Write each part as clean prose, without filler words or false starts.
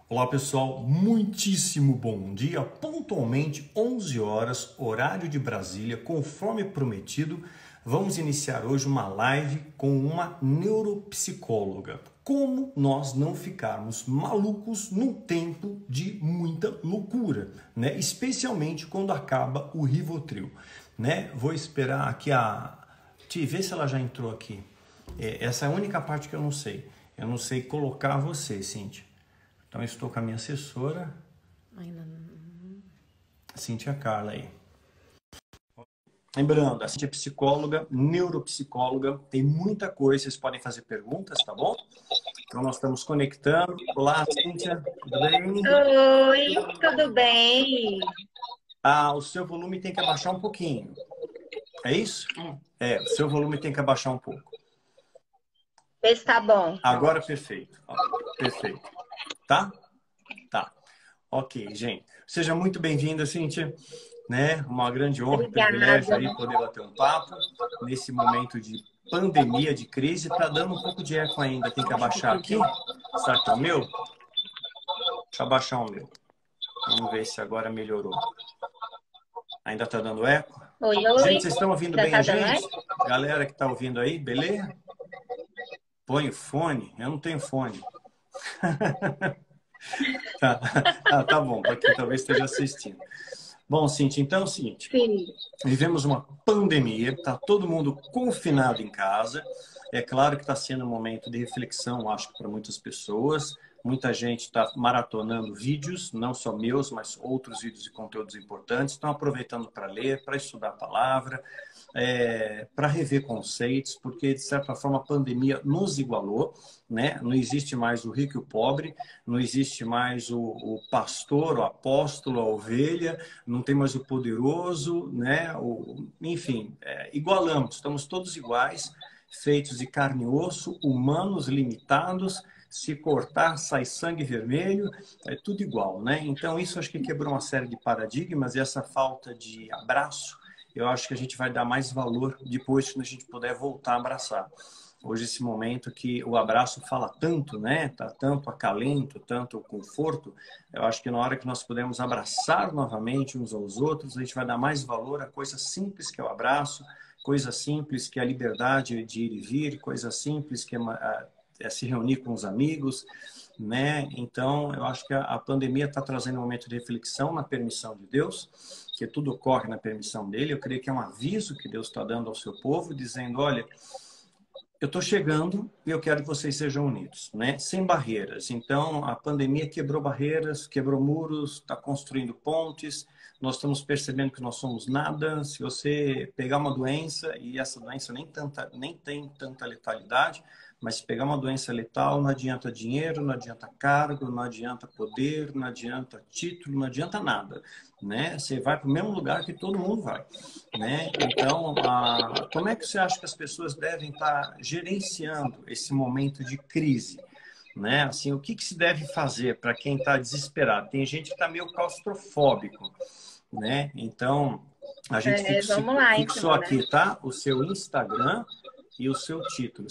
Olá pessoal, muitíssimo bom dia, pontualmente 11 horas, horário de Brasília, conforme prometido, vamos iniciar hoje uma live com uma neuropsicóloga. Como nós não ficarmos malucos num tempo de muita loucura, né? Especialmente quando acaba o Rivotril, né? Vou esperar aqui ver se ela já entrou aqui. Essa é a única parte que eu não sei. Eu não sei colocar você, Cíntia. Então, eu estou com a minha assessora, Cíntia Carla aí. Lembrando, a Cíntia é psicóloga, neuropsicóloga, tem muita coisa, vocês podem fazer perguntas, tá bom? Então, nós estamos conectando. Olá, Cíntia, tudo bem? Oi, tudo bem? O seu volume tem que abaixar um pouquinho. É isso? O seu volume tem que abaixar um pouco. Vê se tá bom. Agora, perfeito. Perfeito. Tá? Tá. Ok, gente. Seja muito bem-vinda, Cíntia. Né? Uma grande honra e privilégio Obrigada. aí poder bater um papo nesse momento de pandemia, de crise. Tá dando um pouco de eco ainda. Tem que abaixar aqui. Será que é o meu? Deixa eu abaixar o meu. Vamos ver se agora melhorou. Ainda tá dando eco? Oi, Gente, oi. vocês estão ouvindo Já bem tá a dando gente? eco? Galera que tá ouvindo aí, beleza? Põe o fone. Eu não tenho fone. Tá bom, porque talvez esteja assistindo. Bom, Cíntia, então, Cíntia, Sim. vivemos uma pandemia, está todo mundo confinado em casa. É claro que está sendo um momento de reflexão, acho que para muitas pessoas. Muita gente está maratonando vídeos, não só meus, mas outros vídeos e conteúdos importantes. Estão aproveitando para ler, para estudar a palavra, para rever conceitos, porque, de certa forma, a pandemia nos igualou, né? Não existe mais o rico e o pobre, não existe mais o pastor, o apóstolo, a ovelha, não tem mais o poderoso, né? Enfim, igualamos, estamos todos iguais, feitos de carne e osso, humanos, limitados. Se cortar, sai sangue vermelho, é tudo igual, né? Então, isso acho que quebrou uma série de paradigmas e essa falta de abraço, eu acho que a gente vai dar mais valor depois quando a gente puder voltar a abraçar. Hoje, esse momento que o abraço fala tanto, né? Tá tanto acalento, tanto conforto. Eu acho que na hora que nós pudermos abraçar novamente uns aos outros, a gente vai dar mais valor a coisa simples que é o abraço, coisa simples que é a liberdade de ir e vir, coisa simples que é se reunir com os amigos, né? Então, eu acho que a pandemia está trazendo um momento de reflexão na permissão de Deus, que tudo ocorre na permissão dele. Eu creio que é um aviso que Deus está dando ao seu povo, dizendo, olha, eu estou chegando e eu quero que vocês sejam unidos, né? Sem barreiras. Então, a pandemia quebrou barreiras, quebrou muros, está construindo pontes. Nós estamos percebendo que nós somos nada. Se você pegar uma doença, e essa doença nem tem tanta letalidade, mas se pegar uma doença letal, não adianta dinheiro, não adianta cargo, não adianta poder, não adianta título, não adianta nada, né? Você vai para o mesmo lugar que todo mundo vai, né? Então, como é que você acha que as pessoas devem estar gerenciando esse momento de crise? Né? Assim, o que se deve fazer para quem está desesperado? Tem gente que está meio claustrofóbico, né? Então, a gente Vamos lá, fixou então, né? aqui, tá? O seu Instagram e o seu título.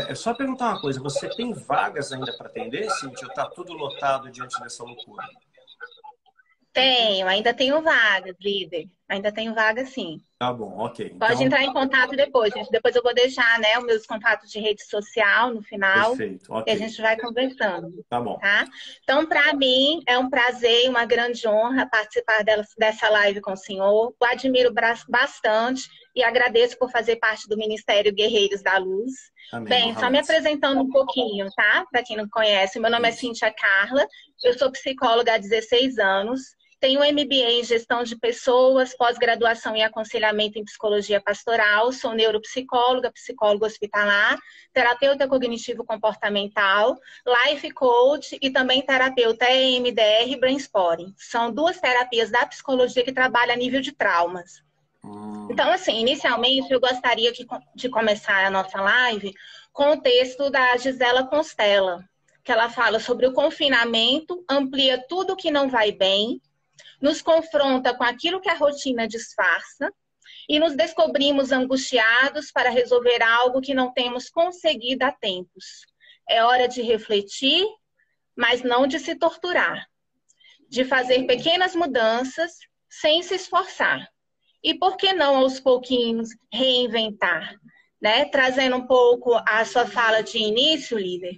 É só perguntar uma coisa, você tem vagas ainda para atender, Cintia? Ou está tudo lotado diante dessa loucura? Ainda tenho vaga, líder. Ainda tenho vaga, sim. Tá bom, ok. Pode Então, entrar em contato depois, gente. Depois eu vou deixar, né, os meus contatos de rede social no final perfeito, e a ok. gente vai conversando, Tá bom. tá? Então, para mim, é um prazer e uma grande honra participar dessa live com o senhor. O admiro bastante e agradeço por fazer parte do Ministério Guerreiros da Luz. Amém, Bem, só me Mohamed. apresentando um pouquinho, tá? Para quem não conhece, meu nome é Isso. Cíntia Carla, eu sou psicóloga há 16 anos. Tenho MBA em Gestão de Pessoas, pós-graduação em Aconselhamento em Psicologia Pastoral, sou neuropsicóloga, psicóloga hospitalar, terapeuta cognitivo-comportamental, life coach e também terapeuta EMDR e Brainspotting. São duas terapias da psicologia que trabalham a nível de traumas. Então, assim, inicialmente eu gostaria de começar a nossa live com o texto da Gisela Constella, que ela fala sobre o confinamento, amplia tudo que não vai bem, nos confronta com aquilo que a rotina disfarça e nos descobrimos angustiados para resolver algo que não temos conseguido há tempos. É hora de refletir, mas não de se torturar. De fazer pequenas mudanças sem se esforçar. E por que não, aos pouquinhos, reinventar? Né? Trazendo um pouco a sua fala de início, líder,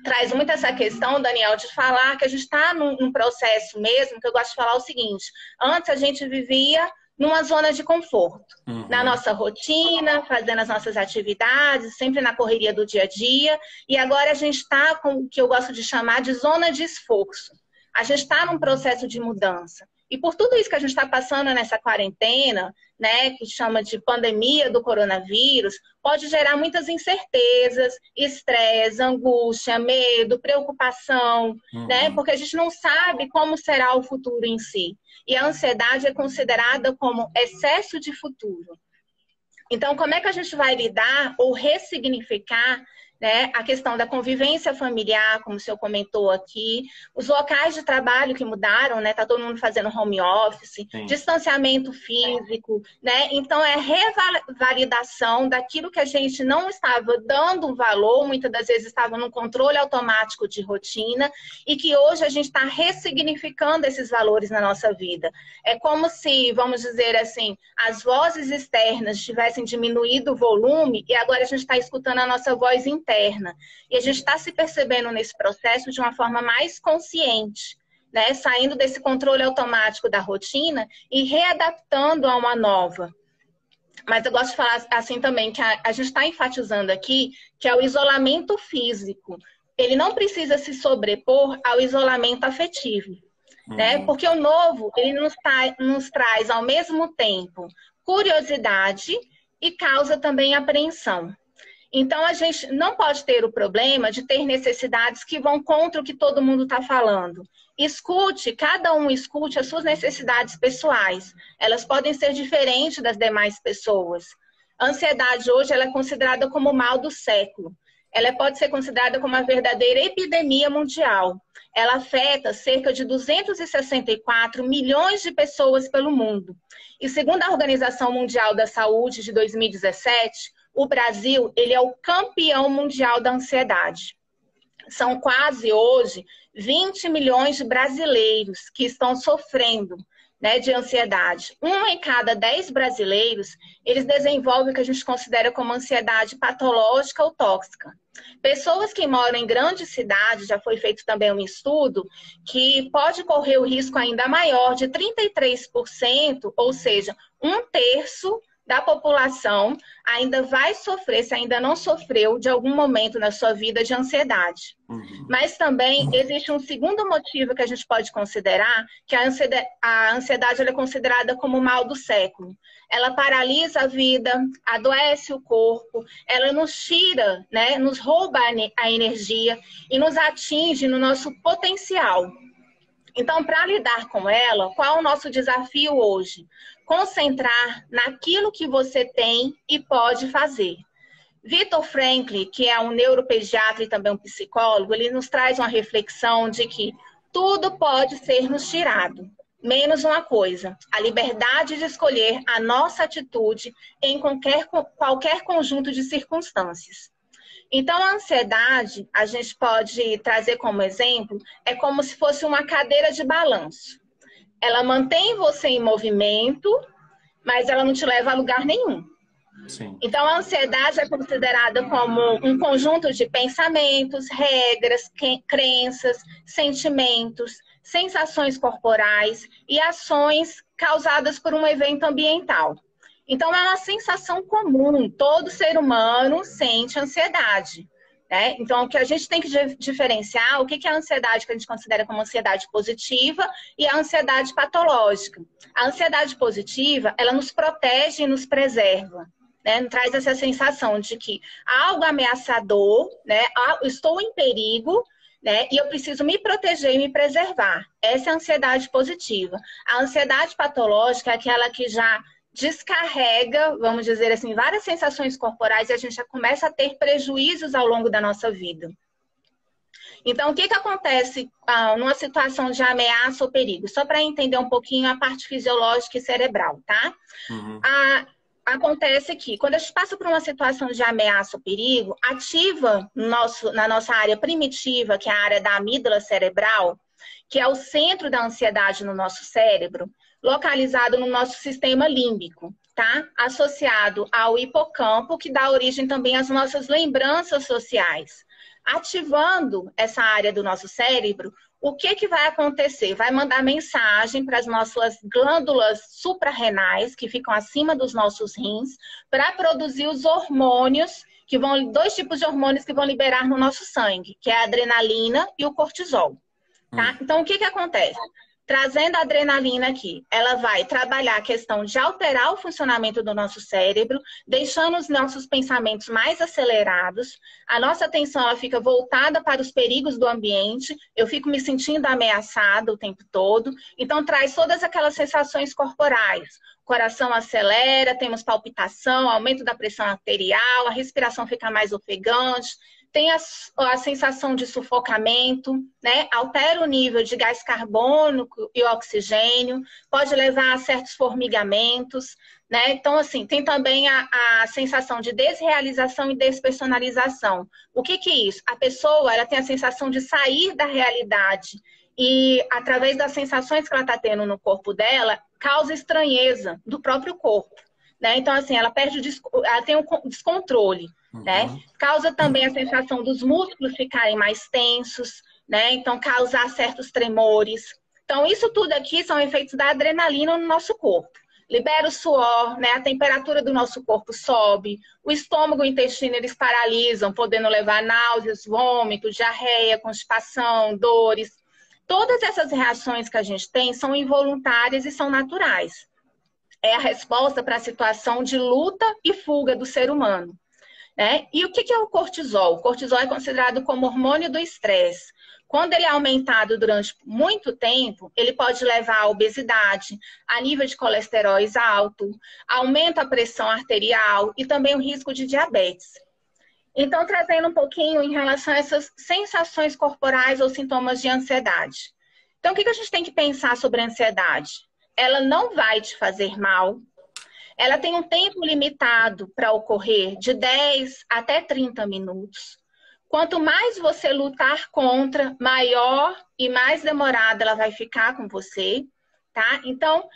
traz muito essa questão, Daniel, de falar que a gente está num processo mesmo, que eu gosto de falar o seguinte: antes a gente vivia numa zona de conforto, na nossa rotina, fazendo as nossas atividades, sempre na correria do dia a dia, e agora a gente está com o que eu gosto de chamar de zona de esforço. A gente está num processo de mudança. E por tudo isso que a gente está passando nessa quarentena, né, que chama de pandemia do coronavírus, pode gerar muitas incertezas, estresse, angústia, medo, preocupação, né, porque a gente não sabe como será o futuro em si. E a ansiedade é considerada como excesso de futuro. Então, como é que a gente vai lidar ou ressignificar, né, a questão da convivência familiar, como o senhor comentou aqui, os locais de trabalho que mudaram, né? Tá todo mundo fazendo home office, sim, distanciamento físico, né? Então é revalidação daquilo que a gente não estava dando valor, muitas das vezes estava no controle automático de rotina, e que hoje a gente está ressignificando esses valores na nossa vida. É como se, vamos dizer assim, as vozes externas tivessem diminuído o volume e agora a gente está escutando a nossa voz interna. E a gente está se percebendo nesse processo de uma forma mais consciente, né? Saindo desse controle automático da rotina e readaptando a uma nova. Mas eu gosto de falar assim também, que a gente está enfatizando aqui, que é o isolamento físico. Ele não precisa se sobrepor ao isolamento afetivo, né? Porque o novo, ele nos traz ao mesmo tempo curiosidade e causa também apreensão. Então, a gente não pode ter o problema de ter necessidades que vão contra o que todo mundo está falando. Escute, cada um escute as suas necessidades pessoais. Elas podem ser diferentes das demais pessoas. A ansiedade hoje ela é considerada como o mal do século. Ela pode ser considerada como uma verdadeira epidemia mundial. Ela afeta cerca de 264 milhões de pessoas pelo mundo. E segundo a Organização Mundial da Saúde de 2017, o Brasil, ele é o campeão mundial da ansiedade. São quase hoje 20 milhões de brasileiros que estão sofrendo, né, de ansiedade. 1 em cada 10 brasileiros, eles desenvolvem o que a gente considera como ansiedade patológica ou tóxica. Pessoas que moram em grandes cidades, já foi feito também um estudo, que pode correr o risco ainda maior de 33%, ou seja, 1/3 da população ainda vai sofrer, se ainda não sofreu, de algum momento na sua vida de ansiedade. Mas também existe um segundo motivo que a gente pode considerar, que a ansiedade ela é considerada como o mal do século. Ela paralisa a vida, adoece o corpo, ela nos tira, né, nos rouba a energia e nos atinge no nosso potencial. Então, para lidar com ela, qual é o nosso desafio hoje? Concentrar naquilo que você tem e pode fazer. Viktor Frankl, que é um neuropediatra e também um psicólogo, ele nos traz uma reflexão de que tudo pode ser nos tirado, menos uma coisa: a liberdade de escolher a nossa atitude em qualquer conjunto de circunstâncias. Então, a ansiedade, a gente pode trazer como exemplo, é como se fosse uma cadeira de balanço. Ela mantém você em movimento, mas ela não te leva a lugar nenhum. Sim. Então, a ansiedade é considerada como um conjunto de pensamentos, regras, crenças, sentimentos, sensações corporais e ações causadas por um evento ambiental. Então, é uma sensação comum, todo ser humano sente ansiedade, né? Então, o que a gente tem que diferenciar, o que é a ansiedade que a gente considera como ansiedade positiva e a ansiedade patológica. A ansiedade positiva, ela nos protege e nos preserva, né? Traz essa sensação de que há algo ameaçador, né? Estou em perigo, né? E eu preciso me proteger e me preservar. Essa é a ansiedade positiva. A ansiedade patológica é aquela que já descarrega, vamos dizer assim, várias sensações corporais e a gente já começa a ter prejuízos ao longo da nossa vida. Então, o que acontece numa situação de ameaça ou perigo? Só para entender um pouquinho a parte fisiológica e cerebral, tá? acontece que quando a gente passa por uma situação de ameaça ou perigo, ativa na nossa área primitiva, que é a área da amígdala cerebral, que é o centro da ansiedade no nosso cérebro, localizado no nosso sistema límbico, tá? Associado ao hipocampo, que dá origem também às nossas lembranças sociais. Ativando essa área do nosso cérebro, o que vai acontecer? Vai mandar mensagem para as nossas glândulas suprarrenais, que ficam acima dos nossos rins, para produzir os hormônios, dois tipos de hormônios que vão liberar no nosso sangue, que é a adrenalina e o cortisol. Tá? Então, o que acontece? Trazendo a adrenalina aqui, ela vai trabalhar a questão de alterar o funcionamento do nosso cérebro, deixando os nossos pensamentos mais acelerados, a nossa atenção ela fica voltada para os perigos do ambiente, eu fico me sentindo ameaçada o tempo todo, então traz todas aquelas sensações corporais. O coração acelera, temos palpitação, aumento da pressão arterial, a respiração fica mais ofegante, tem a sensação de sufocamento, né? Altera o nível de gás carbônico e oxigênio, pode levar a certos formigamentos, né? Então, assim, tem também a sensação de desrealização e despersonalização. O que é isso? A pessoa, ela tem a sensação de sair da realidade e, através das sensações que ela está tendo no corpo dela, causa estranheza do próprio corpo, né? Então, assim, ela tem um descontrole. Né? Causa também a sensação dos músculos ficarem mais tensos, né? Então causar certos tremores. Então isso tudo aqui são efeitos da adrenalina no nosso corpo. Libera o suor, né? A temperatura do nosso corpo sobe, o estômago e o intestino eles paralisam, podendo levar a náuseas, vômitos, diarreia, constipação, dores. Todas essas reações que a gente tem são involuntárias e são naturais. É a resposta para a situação de luta e fuga do ser humano. Né? E o que é o cortisol? O cortisol é considerado como hormônio do estresse. Quando ele é aumentado durante muito tempo, ele pode levar à obesidade, a nível de colesterol alto, aumenta a pressão arterial e também o risco de diabetes. Então, trazendo um pouquinho em relação a essas sensações corporais ou sintomas de ansiedade. Então, o que a gente tem que pensar sobre a ansiedade? Ela não vai te fazer mal. Ela tem um tempo limitado para ocorrer de 10 até 30 minutos. Quanto mais você lutar contra, maior e mais demorada ela vai ficar com você, tá? Então,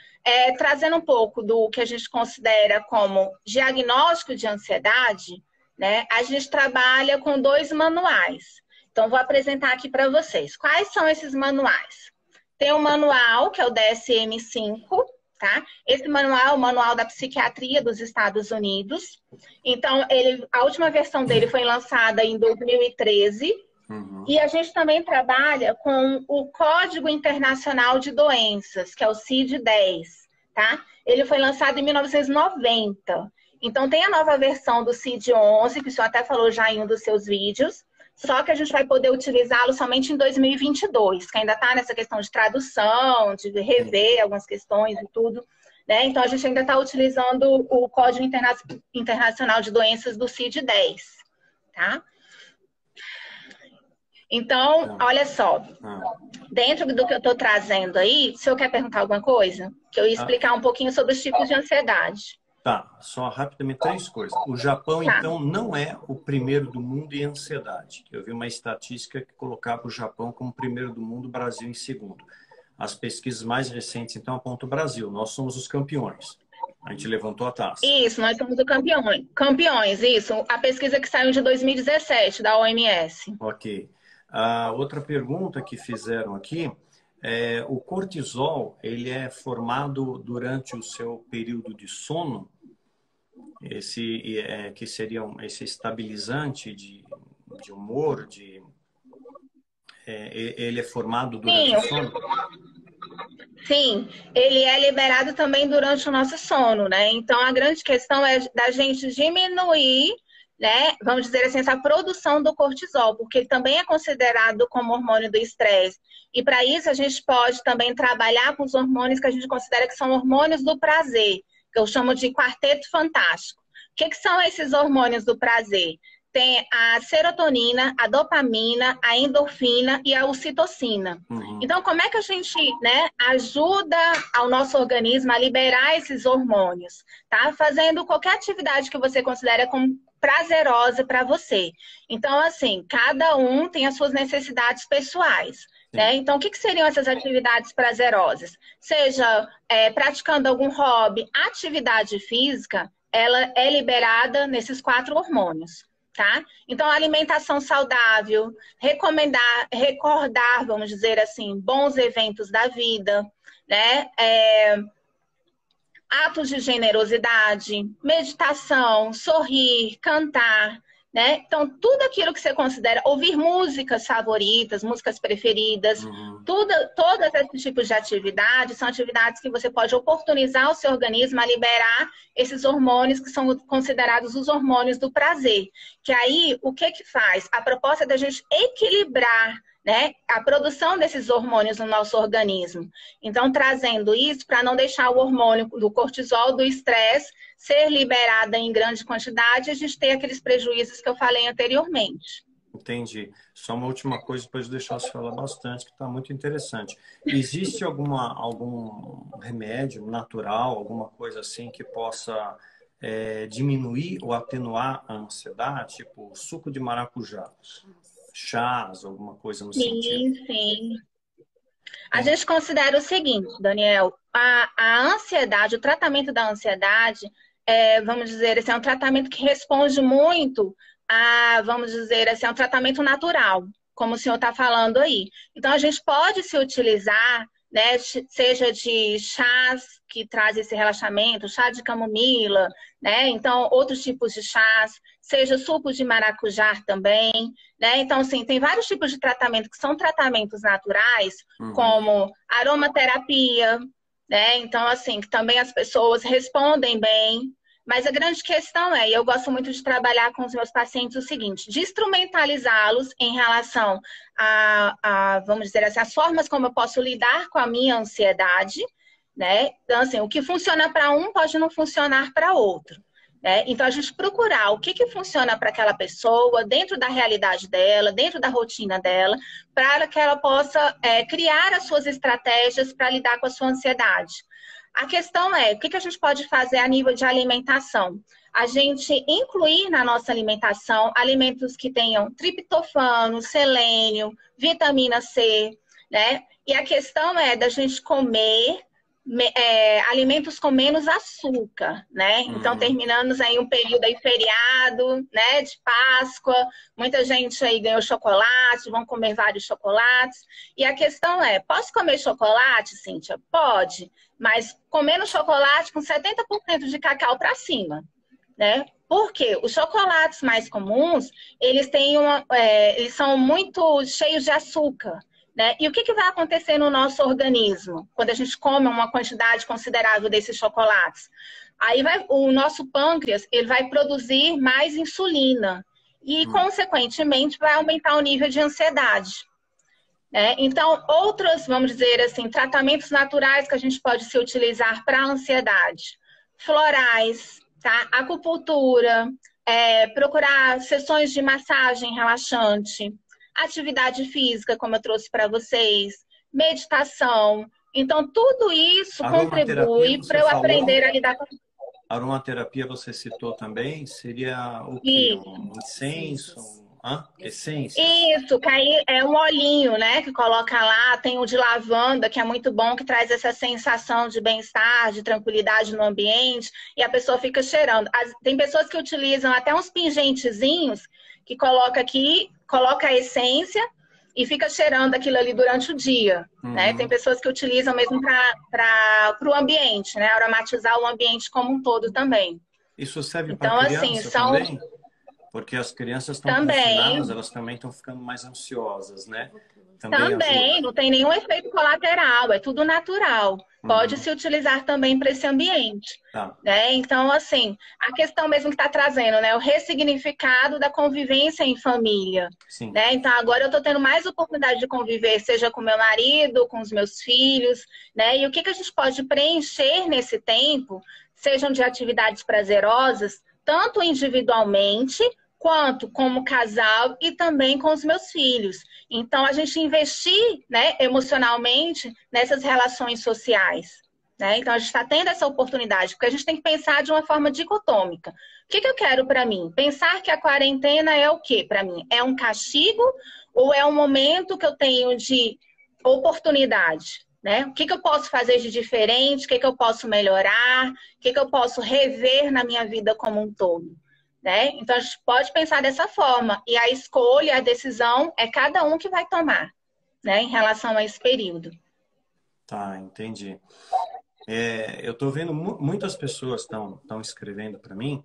trazendo um pouco do que a gente considera como diagnóstico de ansiedade, né? A gente trabalha com 2 manuais. Então, vou apresentar aqui para vocês. Quais são esses manuais? Tem um manual, que é o DSM-5, tá? Esse manual é o Manual da Psiquiatria dos Estados Unidos. Então, a última versão dele foi lançada em 2013. E a gente também trabalha com o Código Internacional de Doenças, que é o CID-10, tá? Ele foi lançado em 1990. Então, tem a nova versão do CID-11, que o senhor até falou já em um dos seus vídeos. Só que a gente vai poder utilizá-lo somente em 2022, que ainda está nessa questão de tradução, de rever algumas questões e tudo, né? Então, a gente ainda está utilizando o Código Internacional de Doenças do CID-10, tá? Então, olha só, dentro do que eu estou trazendo aí, o senhor quer perguntar alguma coisa? Que eu ia explicar um pouquinho sobre os tipos de ansiedade. Tá, só rapidamente 3 coisas. O Japão, então, não é o primeiro do mundo em ansiedade. Eu vi uma estatística que colocava o Japão como primeiro do mundo, o Brasil em segundo. As pesquisas mais recentes, então, apontam o Brasil. Nós somos os campeões. A gente levantou a taça. Isso, nós somos os campeões. Campeões, isso. A pesquisa que saiu de 2017, da OMS. Ok. A outra pergunta que fizeram aqui o cortisol, ele é formado durante o seu período de sono? Que seria esse estabilizante de humor, ele é formado durante o sono? Sim, ele é liberado também durante o nosso sono, né? Então, a grande questão é da gente diminuir, né, vamos dizer assim, essa produção do cortisol, porque ele também é considerado como hormônio do estresse. E para isso, a gente pode também trabalhar com os hormônios que a gente considera que são hormônios do prazer, que eu chamo de quarteto fantástico. O que são esses hormônios do prazer? tem a serotonina, a dopamina, a endorfina e a ocitocina. Então, como é que a gente, né, ajuda ao nosso organismo a liberar esses hormônios? Tá? Fazendo qualquer atividade que você considera como prazerosa para você. Então, assim, cada um tem as suas necessidades pessoais. Né? Então, o que seriam essas atividades prazerosas? Seja praticando algum hobby, atividade física, ela é liberada nesses 4 hormônios. Tá? Então, alimentação saudável, recordar, vamos dizer assim, bons eventos da vida, né? Atos de generosidade, meditação, sorrir, cantar, né? Então, tudo aquilo que você considera, ouvir músicas favoritas, músicas preferidas, todos esses tipos de atividades são atividades que você pode oportunizar o seu organismo a liberar esses hormônios que são considerados os hormônios do prazer. Que aí, o que faz? A proposta é da gente equilibrar, né, a produção desses hormônios no nosso organismo. Então, trazendo isso para não deixar o hormônio do cortisol, do estresse, ser liberada em grande quantidade e a gente ter aqueles prejuízos que eu falei anteriormente. Entendi. Só uma última coisa, depois de deixar você falar bastante, que está muito interessante. Existe algum remédio natural, alguma coisa assim que possa diminuir ou atenuar a ansiedade? Tipo suco de maracujá, chás, alguma coisa no sentido? Sim. A gente considera o seguinte, Daniel, a ansiedade, o tratamento da ansiedade, vamos dizer assim, é um tratamento que responde muito a, vamos dizer assim, é um tratamento natural, como o senhor está falando aí. Então, a gente pode se utilizar, né, seja de chás que traz esse relaxamento, chá de camomila, né, então outros tipos de chás, seja suco de maracujá também, né, então assim, tem vários tipos de tratamento que são tratamentos naturais, como aromaterapia, né, então assim, que também as pessoas respondem bem. Mas a grande questão e eu gosto muito de trabalhar com os meus pacientes o seguinte, de instrumentalizá-los em relação vamos dizer assim, as formas como eu posso lidar com a minha ansiedade, né? Então, assim, o que funciona para um pode não funcionar para outro, né? Então, a gente procurar o que funciona para aquela pessoa, dentro da realidade dela, dentro da rotina dela, para que ela possa criar as suas estratégias para lidar com a sua ansiedade. A questão o que a gente pode fazer a nível de alimentação? A gente incluir na nossa alimentação alimentos que tenham triptofano, selênio, vitamina C, né? E a questão da gente comer alimentos com menos açúcar, né? Então, terminamos aí um período aí feriado, né? De Páscoa, muita gente aí ganhou chocolate, vão comer vários chocolates. E a questão posso comer chocolate, Cíntia? Pode, mas comendo chocolate com 70% de cacau para cima, né? Porque os chocolates mais comuns, eles têm eles são muito cheios de açúcar. Né? E o que vai acontecer no nosso organismo quando a gente come uma quantidade considerável desses chocolates? Aí o nosso pâncreas ele vai produzir mais insulina e, consequentemente, vai aumentar o nível de ansiedade. Né? Então, outros, vamos dizer assim, tratamentos naturais que a gente pode se utilizar para a ansiedade. Florais, tá? Acupuntura, procurar sessões de massagem relaxante, atividade física, como eu trouxe para vocês, meditação. Então, tudo isso contribui para eu aprender a lidar com... Aromaterapia você citou também? Seria o quê? Um incenso? Essência? Isso, que aí é um olhinho, né? Que coloca lá, tem o de lavanda, que é muito bom, que traz essa sensação de bem-estar, de tranquilidade no ambiente, e a pessoa fica cheirando. Tem pessoas que utilizam até uns pingentezinhos que coloca aqui, coloca a essência e fica cheirando aquilo ali durante o dia, né? Tem pessoas que utilizam mesmo para o ambiente, né? Aromatizar o ambiente como um todo também. Isso serve para criança também? Porque as crianças estão confinadas, elas também estão ficando mais ansiosas, né? Também, não tem nenhum efeito colateral, é tudo natural. Pode se utilizar também para esse ambiente. Né? Então, assim, a questão mesmo que está trazendo, né? O ressignificado da convivência em família. Né? Então, agora eu estou tendo mais oportunidade de conviver, seja com meu marido, com os meus filhos, né? E o que a gente pode preencher nesse tempo, sejam de atividades prazerosas, tanto individualmente, quanto como casal e também com os meus filhos. Então, a gente investir, né, emocionalmente nessas relações sociais. Né? Então, a gente está tendo essa oportunidade, porque a gente tem que pensar de uma forma dicotômica. O que eu quero para mim? Pensar que a quarentena é o quê para mim? É um castigo ou é um momento que eu tenho de oportunidade? Né? O que eu posso fazer de diferente? O que eu posso melhorar? O que eu posso rever na minha vida como um todo? Né? Então, a gente pode pensar dessa forma. E a escolha, a decisão, é cada um que vai tomar, né, em relação a esse período. Tá, entendi. Eu estou vendo muitas pessoas estão escrevendo para mim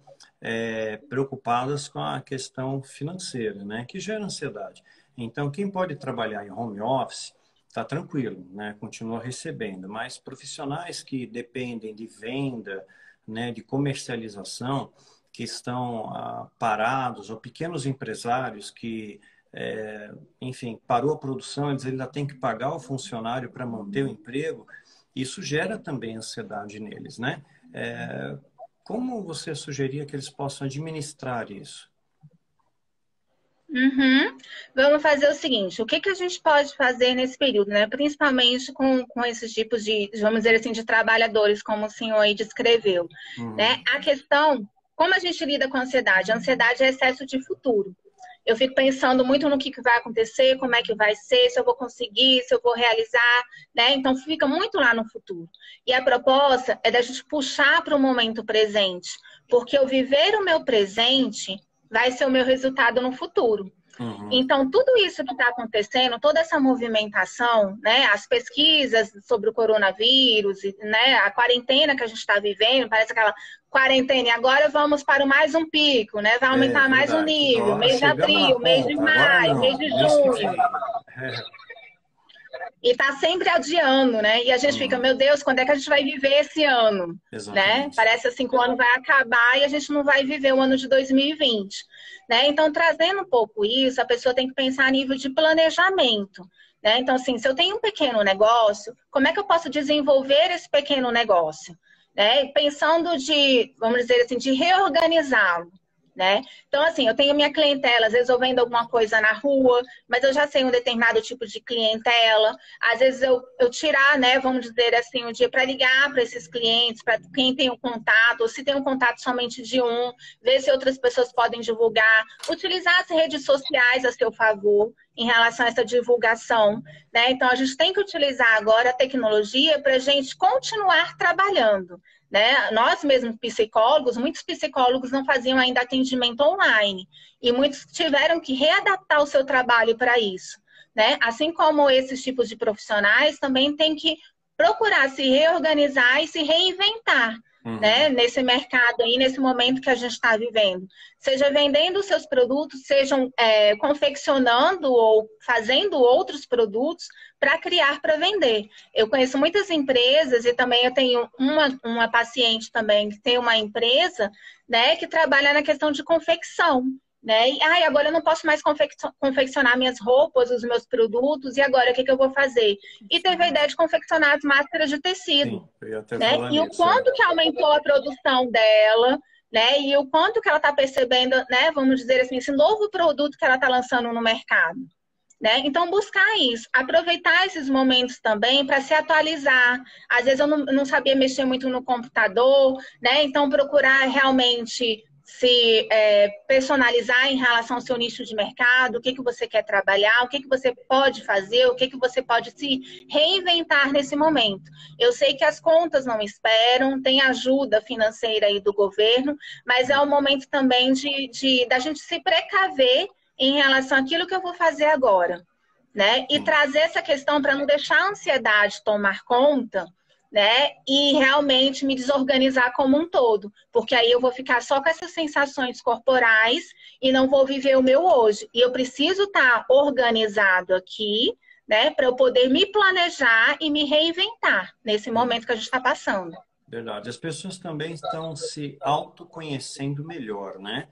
preocupadas com a questão financeira, né? Que gera ansiedade. Então, quem pode trabalhar em home office está tranquilo, né? Continua recebendo. Mas profissionais que dependem de venda, né? De comercialização, que estão parados, ou pequenos empresários que enfim, parou a produção, eles ainda têm que pagar o funcionário para manter o emprego. Isso gera também ansiedade neles, né? Como você sugeria que eles possam administrar isso? Uhum. Vamos fazer o seguinte, o que a gente pode fazer nesse período, né? Principalmente com esses tipos de, vamos dizer assim, de trabalhadores, como o senhor aí descreveu, né? A questão, como a gente lida com a ansiedade? A ansiedade é excesso de futuro. Eu fico pensando muito no que vai acontecer, como é que vai ser, se eu vou conseguir, se eu vou realizar, né? Então fica muito lá no futuro. E a proposta é da gente puxar para o momento presente, porque eu viver o meu presente vai ser o meu resultado no futuro. Então, tudo isso que está acontecendo, toda essa movimentação, né, as pesquisas sobre o coronavírus, né, a quarentena que a gente está vivendo, parece aquela quarentena, e agora vamos para mais um pico, né, vai aumentar mais um Verdade. nível, Ó, mês de chegamos na abril, mês de ponta, agora maio, mês não, de mês que junho. vem. E está sempre adiando, né? E a gente fica, meu Deus, quando é que a gente vai viver esse ano? Né? Exatamente. Parece assim que o ano vai acabar e a gente não vai viver o ano de 2020. Né? Então, trazendo um pouco isso, a pessoa tem que pensar a nível de planejamento. Né? Então, assim, se eu tenho um pequeno negócio, como é que eu posso desenvolver esse pequeno negócio? Né? Pensando de, vamos dizer assim, de reorganizá-lo. Né? Então, assim, eu tenho minha clientela, às vezes eu vendo alguma coisa na rua, mas eu já sei um determinado tipo de clientela. Às vezes eu tirar, né, vamos dizer assim, um dia para ligar para esses clientes, para quem tem o contato, ou se tem um contato somente de um, ver se outras pessoas podem divulgar, utilizar as redes sociais a seu favor em relação a essa divulgação. Né? Então, a gente tem que utilizar agora a tecnologia para a gente continuar trabalhando. Né? Nós mesmos psicólogos, muitos psicólogos não faziam ainda atendimento online e muitos tiveram que readaptar o seu trabalho para isso. Né? Assim como esses tipos de profissionais também têm que procurar se reorganizar e se reinventar. Né? Nesse mercado aí, nesse momento que a gente está vivendo. Seja vendendo os seus produtos, sejam confeccionando ou fazendo outros produtos para criar para vender. Eu conheço muitas empresas e também eu tenho uma paciente também que tem uma empresa, né, que trabalha na questão de confecção. Né? E agora eu não posso mais confeccionar minhas roupas, os meus produtos, e agora o que eu vou fazer? E teve a ideia de confeccionar as máscaras de tecido. Sim, eu ia até Né? falar E o nisso. quanto que aumentou a produção dela, né? E o quanto que ela está percebendo, né? Vamos dizer assim, esse novo produto que ela está lançando no mercado. Né? Então, buscar isso, aproveitar esses momentos também para se atualizar. Às vezes eu não sabia mexer muito no computador, né? Então procurar realmente se personalizar em relação ao seu nicho de mercado, o que você quer trabalhar, o que você pode fazer, o que você pode se reinventar nesse momento. Eu sei que as contas não esperam, tem ajuda financeira aí do governo, mas é o momento também da gente se precaver em relação àquilo que eu vou fazer agora, né? E trazer essa questão para não deixar a ansiedade tomar conta, né? E realmente me desorganizar como um todo, porque aí eu vou ficar só com essas sensações corporais e não vou viver o meu hoje. E eu preciso estar organizado aqui, né? Para eu poder me planejar e me reinventar nesse momento que a gente está passando. Verdade. As pessoas também estão se autoconhecendo melhor, né?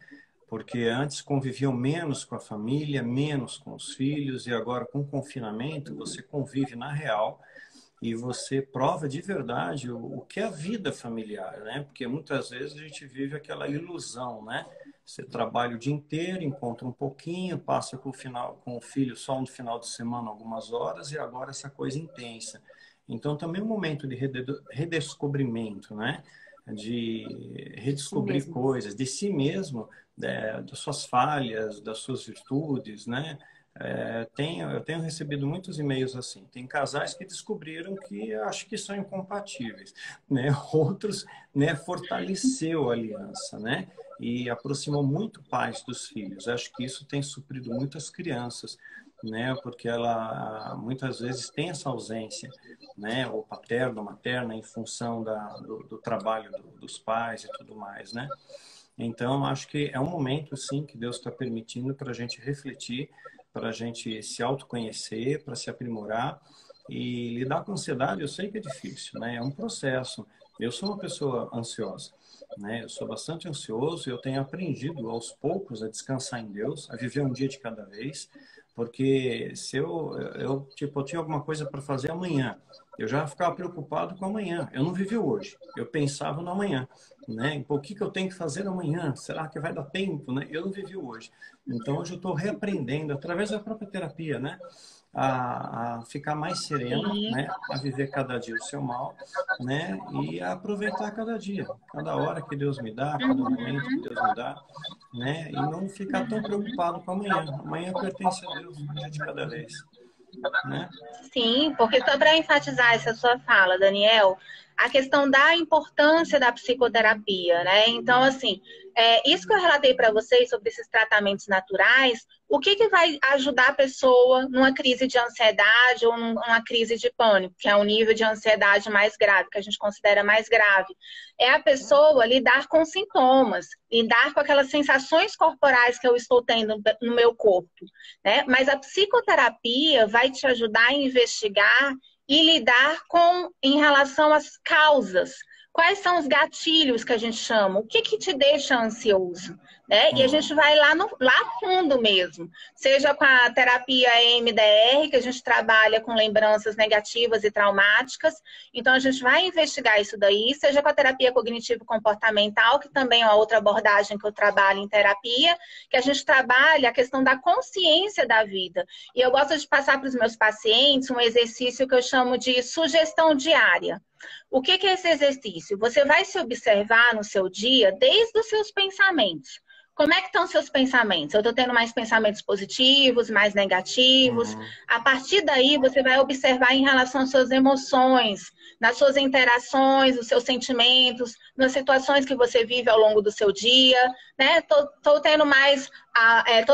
Porque antes conviviam menos com a família, menos com os filhos, e agora com o confinamento você convive na real e você prova de verdade o que é a vida familiar, né? Porque muitas vezes a gente vive aquela ilusão, né? Você trabalha o dia inteiro, encontra um pouquinho, passa com o filho só no final de semana algumas horas e agora essa coisa intensa. Então também é um momento de redescobrimento, né? De redescobrir coisas de si mesmo, das suas falhas, das suas virtudes, né? Eu tenho recebido muitos e-mails assim. Tem casais que descobriram que acho que são incompatíveis, né? Outros, né, fortaleceu a aliança, né? E aproximou muito pais dos filhos. Acho que isso tem suprido muitas crianças, né? Porque ela muitas vezes tem essa ausência, né? Ou paterna, ou materna, em função do trabalho dos pais e tudo mais, né? Então, acho que é um momento, sim, que Deus está permitindo para a gente refletir, para a gente se autoconhecer, para se aprimorar e lidar com ansiedade. Eu sei que é difícil, né? É um processo. Eu sou uma pessoa ansiosa, né? Eu sou bastante ansioso e eu tenho aprendido aos poucos a descansar em Deus, a viver um dia de cada vez, porque se eu tinha alguma coisa para fazer amanhã, eu já ficava preocupado com amanhã. Eu não vivi hoje, eu pensava no amanhã, né? O que eu tenho que fazer amanhã? Será que vai dar tempo, né? Eu não vivi hoje. Então, hoje eu estou reaprendendo, através da própria terapia, né? A ficar mais sereno, Sim. né? A viver cada dia o seu mal, né? E a aproveitar cada dia, cada hora que Deus me dá, cada momento que Uhum. Deus me dá, né? E não ficar tão preocupado com amanhã. Amanhã pertence a Deus, um dia de cada vez, né? Sim, porque só para enfatizar essa sua fala, Daniel, a questão da importância da psicoterapia, né? Então, assim, isso que eu relatei para vocês sobre esses tratamentos naturais, o que vai ajudar a pessoa numa crise de ansiedade ou numa crise de pânico, que é um nível de ansiedade mais grave, que a gente considera mais grave? É a pessoa lidar com sintomas, lidar com aquelas sensações corporais que eu estou tendo no meu corpo, né? Mas a psicoterapia vai te ajudar a investigar e lidar em relação às causas. Quais são os gatilhos que a gente chama? O que te deixa ansioso? Né? E a gente vai lá fundo mesmo. Seja com a terapia EMDR, que a gente trabalha com lembranças negativas e traumáticas. Então, a gente vai investigar isso daí. Seja com a terapia cognitivo-comportamental, que também é uma outra abordagem que eu trabalho em terapia, que a gente trabalha a questão da consciência da vida. E eu gosto de passar para os meus pacientes um exercício que eu chamo de sugestão diária. O que é esse exercício? Você vai se observar no seu dia desde os seus pensamentos. Como é que estão os seus pensamentos? Eu estou tendo mais pensamentos positivos, mais negativos. A partir daí, você vai observar em relação às suas emoções, nas suas interações, os seus sentimentos, nas situações que você vive ao longo do seu dia, né? Tô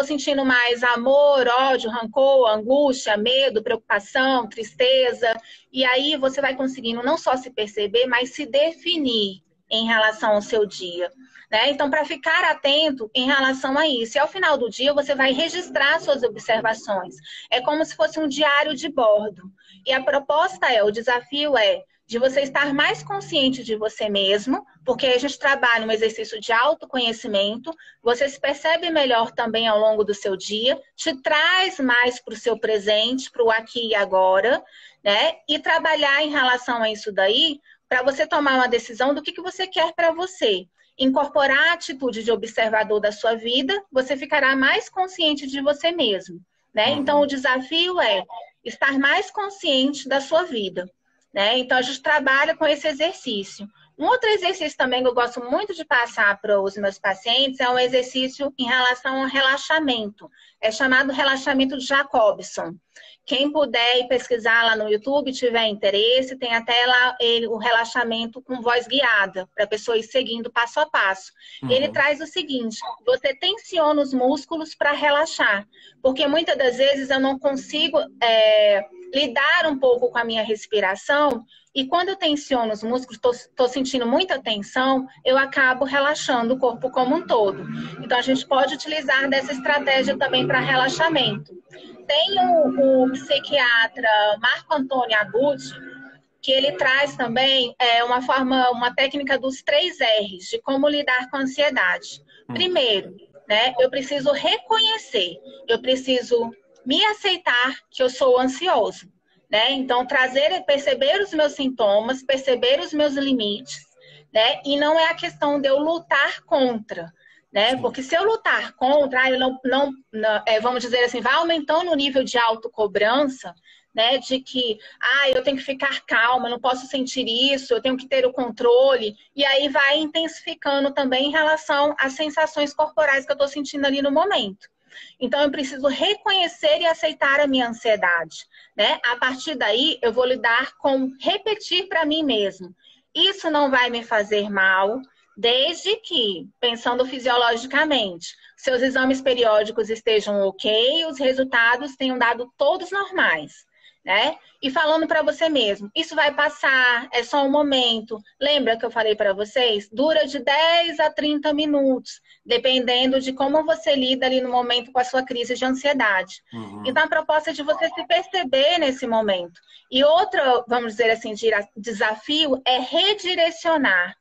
sentindo mais amor, ódio, rancor, angústia, medo, preocupação, tristeza. E aí você vai conseguindo não só se perceber, mas se definir em relação ao seu dia. Né? Então, para ficar atento em relação a isso. E ao final do dia, você vai registrar suas observações. É como se fosse um diário de bordo. E a proposta o desafio é de você estar mais consciente de você mesmo, porque a gente trabalha um exercício de autoconhecimento, você se percebe melhor também ao longo do seu dia, te traz mais para o seu presente, para o aqui e agora, né? E trabalhar em relação a isso daí, para você tomar uma decisão do que você quer para você. Incorporar a atitude de observador da sua vida, você ficará mais consciente de você mesmo, né? Então, o desafio é estar mais consciente da sua vida, né? Então, a gente trabalha com esse exercício. Um outro exercício também que eu gosto muito de passar para os meus pacientes é um exercício em relação ao relaxamento. É chamado relaxamento de Jacobson. Quem puder ir pesquisar lá no YouTube, tiver interesse, tem até lá o relaxamento com voz guiada, para a pessoa ir seguindo passo a passo. Ele traz o seguinte: você tensiona os músculos para relaxar, porque muitas das vezes eu não consigo lidar um pouco com a minha respiração, e quando eu tensiono os músculos, estou sentindo muita tensão, eu acabo relaxando o corpo como um todo. Então, a gente pode utilizar dessa estratégia também para relaxamento. Tem o psiquiatra Marco Antônio Aguti, que ele traz também uma técnica dos 3 R's, de como lidar com a ansiedade. Primeiro, né, eu preciso reconhecer, eu preciso me aceitar que eu sou ansioso. Né? Então, perceber os meus sintomas, perceber os meus limites, né? E não é a questão de eu lutar contra, né? Sim. Porque se eu lutar contra, eu vamos dizer assim, vai aumentando o nível de autocobrança, né? De que, eu tenho que ficar calma, não posso sentir isso, eu tenho que ter o controle. E aí vai intensificando também em relação às sensações corporais que eu estou sentindo ali no momento. Então, eu preciso reconhecer e aceitar a minha ansiedade, né? A partir daí, eu vou lidar com repetir para mim mesmo. Isso não vai me fazer mal, desde que, pensando fisiologicamente, seus exames periódicos estejam ok, os resultados tenham dado todos normais, né? E falando para você mesmo, isso vai passar, é só um momento. Lembra que eu falei para vocês? Dura de 10 a 30 minutos, dependendo de como você lida ali no momento com a sua crise de ansiedade. Uhum. Então, a proposta é de você se perceber nesse momento. E outro, vamos dizer assim, desafio é redirecionar.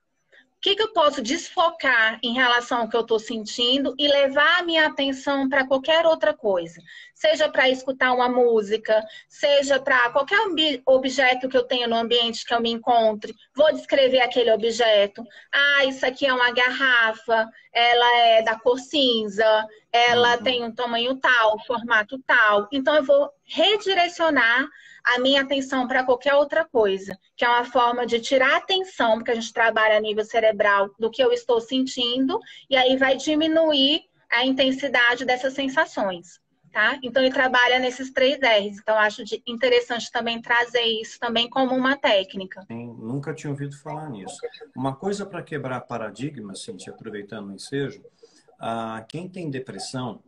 O que eu posso desfocar em relação ao que eu estou sentindo e levar a minha atenção para qualquer outra coisa? Seja para escutar uma música, seja para qualquer objeto que eu tenha no ambiente que eu me encontre. Vou descrever aquele objeto. Isso aqui é uma garrafa, ela é da cor cinza, ela Uhum. tem um tamanho tal, formato tal. Então, eu vou redirecionar a minha atenção para qualquer outra coisa, que é uma forma de tirar a atenção, porque a gente trabalha a nível cerebral do que eu estou sentindo, e aí vai diminuir a intensidade dessas sensações, tá? Então, ele trabalha nesses 3 R's. Então, acho interessante também trazer isso também como uma técnica. Sim, nunca tinha ouvido falar nisso. Uma coisa para quebrar paradigmas, Cintia, aproveitando o ensejo, quem tem depressão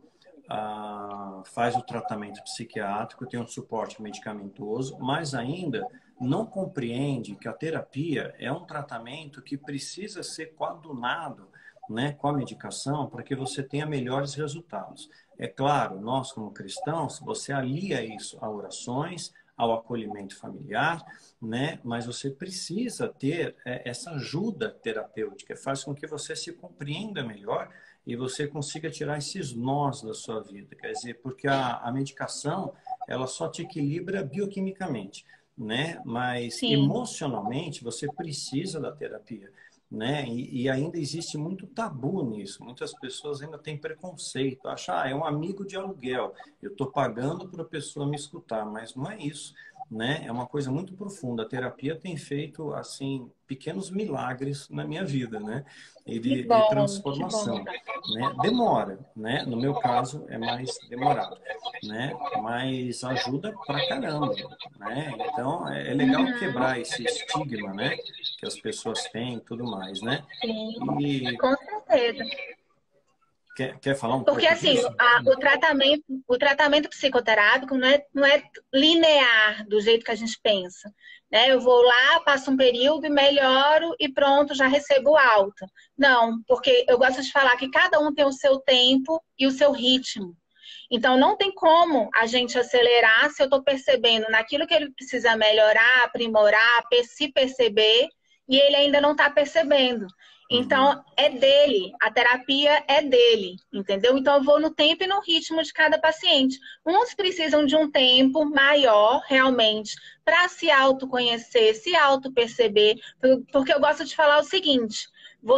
faz o tratamento psiquiátrico, tem um suporte medicamentoso, mas ainda não compreende que a terapia é um tratamento que precisa ser coadunado, né, com a medicação para que você tenha melhores resultados. É claro, nós como cristãos, você alia isso a orações, ao acolhimento familiar, né? Mas você precisa ter essa ajuda terapêutica, faz com que você se compreenda melhor e você consiga tirar esses nós da sua vida. Quer dizer, porque a medicação, ela só te equilibra bioquimicamente, né? Mas Sim. emocionalmente, você precisa da terapia, né? E ainda existe muito tabu nisso. Muitas pessoas ainda têm preconceito, acham, é um amigo de aluguel, eu estou pagando para a pessoa me escutar, mas não é isso, né? É uma coisa muito profunda. A terapia tem feito, assim, pequenos milagres na minha vida, né? E Que de bom, que bom. transformação, né? Demora, né? No meu caso, é mais demorado, né? Mas ajuda pra caramba, né? Então, é legal Uhum. quebrar esse estigma, né? Que as pessoas têm e tudo mais, né? Sim, E com certeza. quer falar um Porque, pouco assim, disso? o tratamento psicoterápico não é linear do jeito que a gente pensa, né? Eu vou lá, passo um período e melhoro e pronto, já recebo alta. Não, porque eu gosto de falar que cada um tem o seu tempo e o seu ritmo. Então, não tem como a gente acelerar se eu estou percebendo naquilo que ele precisa melhorar, aprimorar, se perceber, e ele ainda não está percebendo. Uhum. Então, é dele, a terapia é dele, entendeu? Então, eu vou no tempo e no ritmo de cada paciente. Uns precisam de um tempo maior, realmente, para se autoconhecer, se autoperceber, porque eu gosto de falar o seguinte: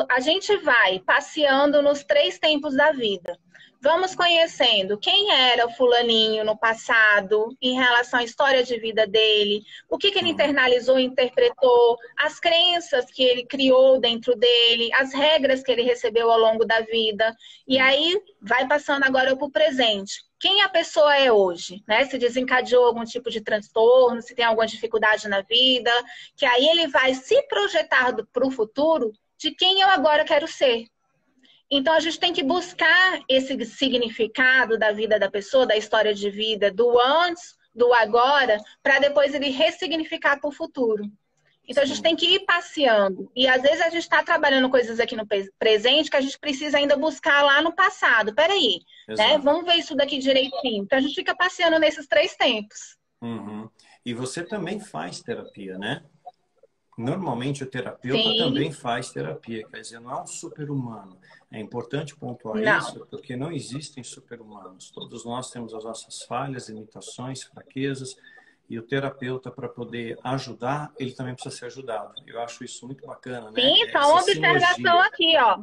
a gente vai passeando nos 3 tempos da vida. Vamos conhecendo quem era o fulaninho no passado, em relação à história de vida dele, o que ele Uhum. internalizou e interpretou, as crenças que ele criou dentro dele, as regras que ele recebeu ao longo da vida. E Sim. aí vai passando agora para o presente. Quem a pessoa é hoje, né? Se desencadeou algum tipo de transtorno, se tem alguma dificuldade na vida, que aí ele vai se projetar para o futuro de quem eu agora quero ser. Então, a gente tem que buscar esse significado da vida da pessoa, da história de vida, do antes, do agora, para depois ele ressignificar para o futuro. Então, a gente Sim. tem que ir passeando. E, às vezes, a gente está trabalhando coisas aqui no presente que a gente precisa ainda buscar lá no passado. Peraí, né? Exato. Vamos ver isso daqui direitinho. Então, a gente fica passeando nesses 3 tempos. Uhum. E você também faz terapia, né? Normalmente o terapeuta Sim, também faz terapia, quer dizer, não é um super-humano. É importante pontuar não. isso, porque não existem super-humanos. Todos nós temos as nossas falhas, limitações, fraquezas, e o terapeuta, para poder ajudar, ele também precisa ser ajudado. Eu acho isso muito bacana, né? Sim, só Essa uma observação sinergia. aqui, ó.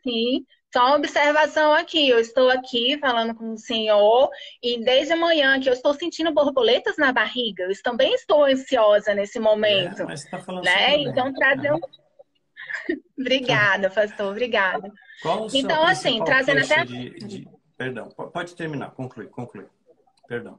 Sim. Só uma observação aqui, eu estou aqui falando com o senhor e desde amanhã que eu estou sentindo borboletas na barriga, eu também estou ansiosa nesse momento, Mas você está falando né? super bem. Então, trazer um... Obrigada, pastor, obrigada. Qual a sua Então, assim, principal trazendo queixa até... Perdão, pode terminar, conclui. Perdão.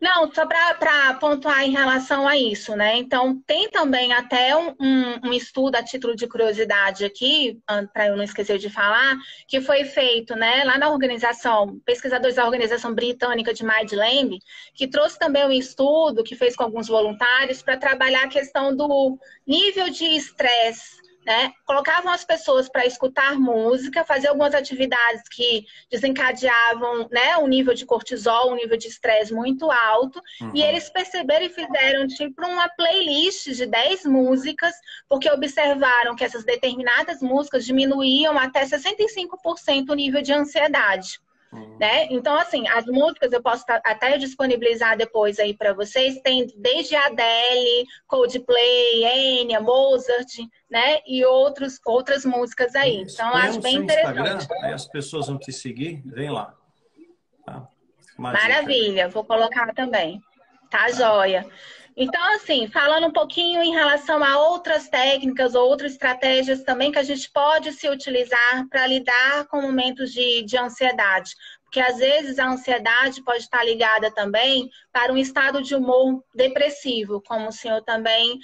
Não, só para pontuar em relação a isso, né? Então, tem também até um estudo a título de curiosidade aqui, para eu não esquecer de falar, que foi feito, né, lá na organização, pesquisadores da organização britânica de Mindlamb, que trouxe também um estudo que fez com alguns voluntários para trabalhar a questão do nível de estresse, né? Colocavam as pessoas para escutar música, fazer algumas atividades que desencadeavam, né, um nível de cortisol, um nível de estresse muito alto, e eles perceberam e fizeram tipo uma playlist de 10 músicas, porque observaram que essas determinadas músicas diminuíam até 65% o nível de ansiedade. Né? Então, assim, as músicas eu posso até disponibilizar depois aí para vocês. Tem desde Adele, Coldplay, Enya, Mozart, né? E outras músicas aí. Isso. Então, eu Põe acho no bem seu Instagram, interessante. aí as pessoas vão te seguir, vem lá. Tá? Maravilha, vou colocar também. Tá, Tá. joia. Então, assim, falando um pouquinho em relação a outras técnicas ou outras estratégias também que a gente pode se utilizar para lidar com momentos de ansiedade. Porque, às vezes, a ansiedade pode estar ligada também para um estado de humor depressivo, como o senhor também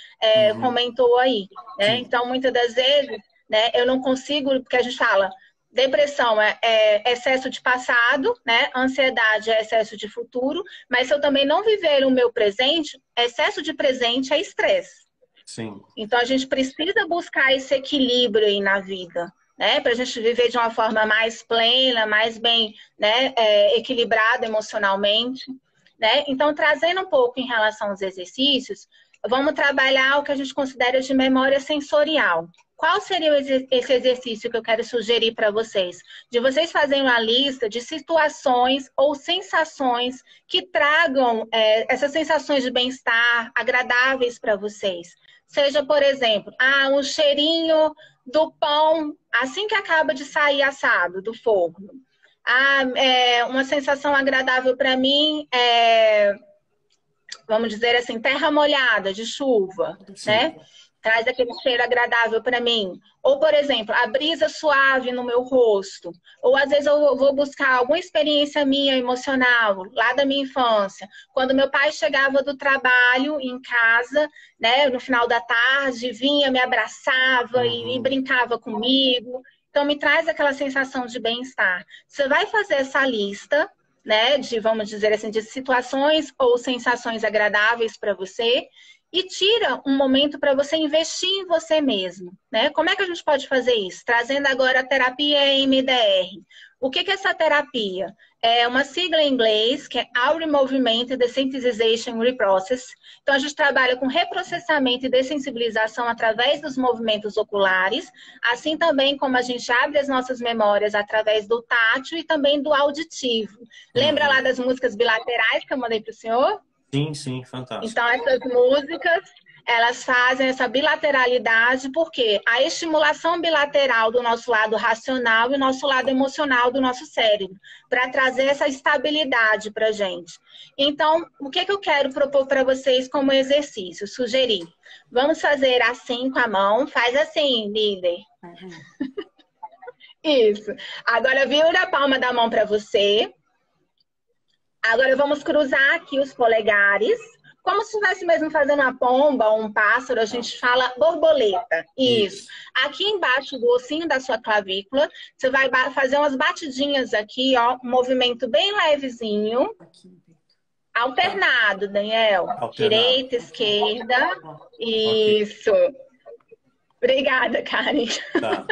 comentou aí. Né? Então, muitas das vezes, né, eu não consigo, porque a gente fala... Depressão é excesso de passado, né? Ansiedade é excesso de futuro, mas se eu também não viver o meu presente, excesso de presente é estresse. Sim. Então a gente precisa buscar esse equilíbrio aí na vida, né? Para a gente viver de uma forma mais plena, mais bem, né, equilibrada emocionalmente, né? Então, trazendo um pouco em relação aos exercícios, vamos trabalhar o que a gente considera de memória sensorial. Qual seria esse exercício que eu quero sugerir para vocês? De vocês fazerem uma lista de situações ou sensações que tragam essas sensações de bem-estar agradáveis para vocês. Seja, por exemplo, um cheirinho do pão assim que acaba de sair assado do forno. Uma sensação agradável para mim é, vamos dizer assim, terra molhada de chuva, Sim. né? Traz aquele cheiro agradável para mim. Ou, por exemplo, a brisa suave no meu rosto. Ou, às vezes, eu vou buscar alguma experiência minha emocional, lá da minha infância. Quando meu pai chegava do trabalho em casa, né, no final da tarde, vinha, me abraçava e brincava comigo. Então, me traz aquela sensação de bem-estar. Você vai fazer essa lista, né, de, vamos dizer assim, de situações ou sensações agradáveis para você, e tira um momento para você investir em você mesmo, né? Como é que a gente pode fazer isso? Trazendo agora a terapia EMDR. O que é essa terapia? É uma sigla em inglês, que é Aura Movement Desensitization Reprocess. Então, a gente trabalha com reprocessamento e dessensibilização através dos movimentos oculares, assim também como a gente abre as nossas memórias através do tátil e também do auditivo. Lembra lá das músicas bilaterais que eu mandei para o senhor? Sim, fantástico. Então, essas músicas, elas fazem essa bilateralidade, porque a estimulação bilateral do nosso lado racional e o nosso lado emocional do nosso cérebro, para trazer essa estabilidade para a gente. Então, o que eu quero propor para vocês como exercício? Sugerir. Vamos fazer assim com a mão. Faz assim, líder. Isso. Agora, vira a palma da mão para você. Agora vamos cruzar aqui os polegares, como se estivesse mesmo fazendo uma pomba ou um pássaro, a gente fala borboleta. Isso. Aqui embaixo do ossinho da sua clavícula, você vai fazer umas batidinhas aqui, ó, um movimento bem levezinho. Alternado, Daniel. Direita, esquerda. Isso. Obrigada, Karen. Tá.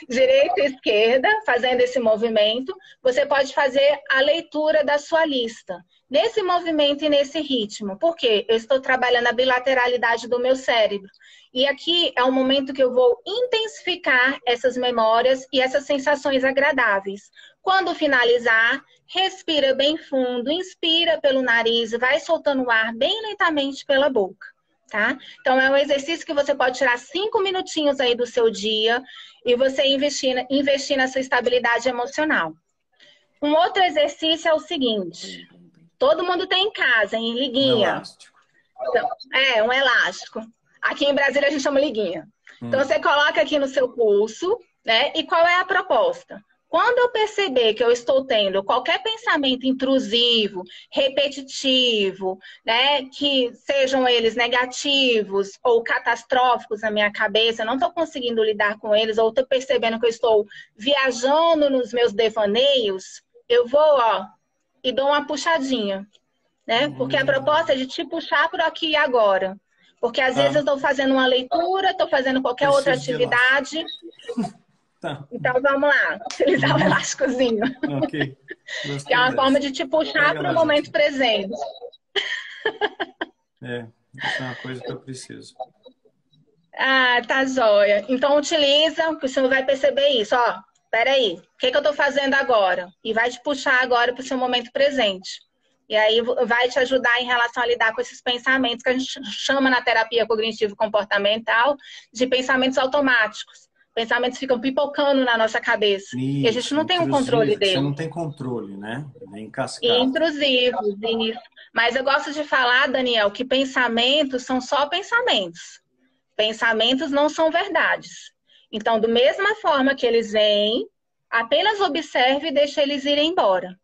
Direita e esquerda, fazendo esse movimento, você pode fazer a leitura da sua lista. Nesse movimento e nesse ritmo. Por quê? Eu estou trabalhando a bilateralidade do meu cérebro. E aqui é um momento que eu vou intensificar essas memórias e essas sensações agradáveis. Quando finalizar, respira bem fundo, inspira pelo nariz, vai soltando o ar bem lentamente pela boca. tá? Então, é um exercício que você pode tirar 5 minutinhos aí do seu dia e você investir na sua estabilidade emocional. Um outro exercício é o seguinte, todo mundo tem em casa, em Um liguinha. elástico. Então, um elástico. Aqui em Brasília a gente chama liguinha. Então, você coloca aqui no seu pulso, né? E qual é a proposta? Quando eu perceber que eu estou tendo qualquer pensamento intrusivo, repetitivo, né, que sejam eles negativos ou catastróficos na minha cabeça, eu não estou conseguindo lidar com eles, ou estou percebendo que eu estou viajando nos meus devaneios, eu vou, ó, e dou uma puxadinha, né? Porque a proposta é de te puxar por aqui e agora. Porque às vezes eu estou fazendo uma leitura, estou fazendo qualquer outra atividade. Tá. Então vamos lá, utilizar o elásticozinho. Ok. Que é uma forma de te puxar para o momento presente. Isso é uma coisa que eu preciso. Ah, tá joia. Então utiliza, que o senhor vai perceber isso. Ó, peraí, o que eu estou fazendo agora? E vai te puxar agora para o seu momento presente. E aí vai te ajudar em relação a lidar com esses pensamentos que a gente chama na terapia cognitivo-comportamental de pensamentos automáticos. Pensamentos ficam pipocando na nossa cabeça. Isso, e a gente não tem um controle deles. Você não tem controle, né? Vem cascado. E intrusivos, isso. Mas eu gosto de falar, Daniel, que pensamentos são só pensamentos. Pensamentos não são verdades. Então, da mesma forma que eles vêm, apenas observe e deixe eles irem embora.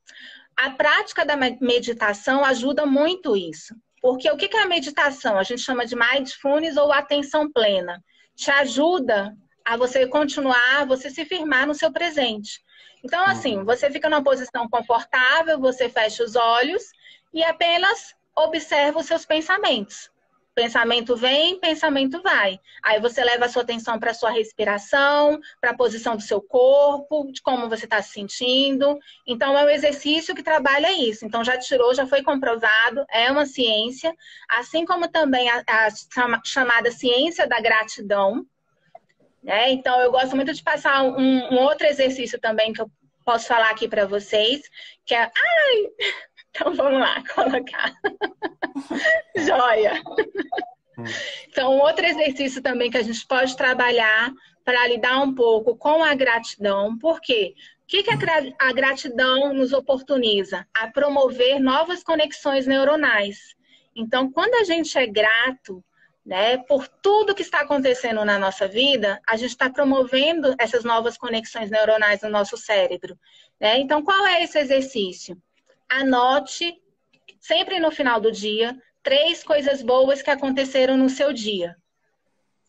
A prática da meditação ajuda muito isso. Porque o que é a meditação? A gente chama de mindfulness ou atenção plena. Te ajuda a você continuar, você se firmar no seu presente. Então, assim, você fica numa posição confortável, você fecha os olhos e apenas observa os seus pensamentos. Pensamento vem, pensamento vai. Aí você leva a sua atenção para a sua respiração, para a posição do seu corpo, de como você está se sentindo. Então, é um exercício que trabalha isso. Então, já tirou, já foi comprovado, é uma ciência. Assim como também a chamada ciência da gratidão. Né? Então, eu gosto muito de passar um outro exercício também que eu posso falar aqui para vocês, que é... Então, vamos lá, colocar. Joia! Então, um outro exercício também que a gente pode trabalhar para lidar um pouco com a gratidão. Por quê? O que a gratidão nos oportuniza? A promover novas conexões neuronais. Então, quando a gente é grato, né, por tudo que está acontecendo na nossa vida, a gente está promovendo essas novas conexões neuronais no nosso cérebro. Né? Então, qual é esse exercício? Anote, sempre no final do dia, 3 coisas boas que aconteceram no seu dia.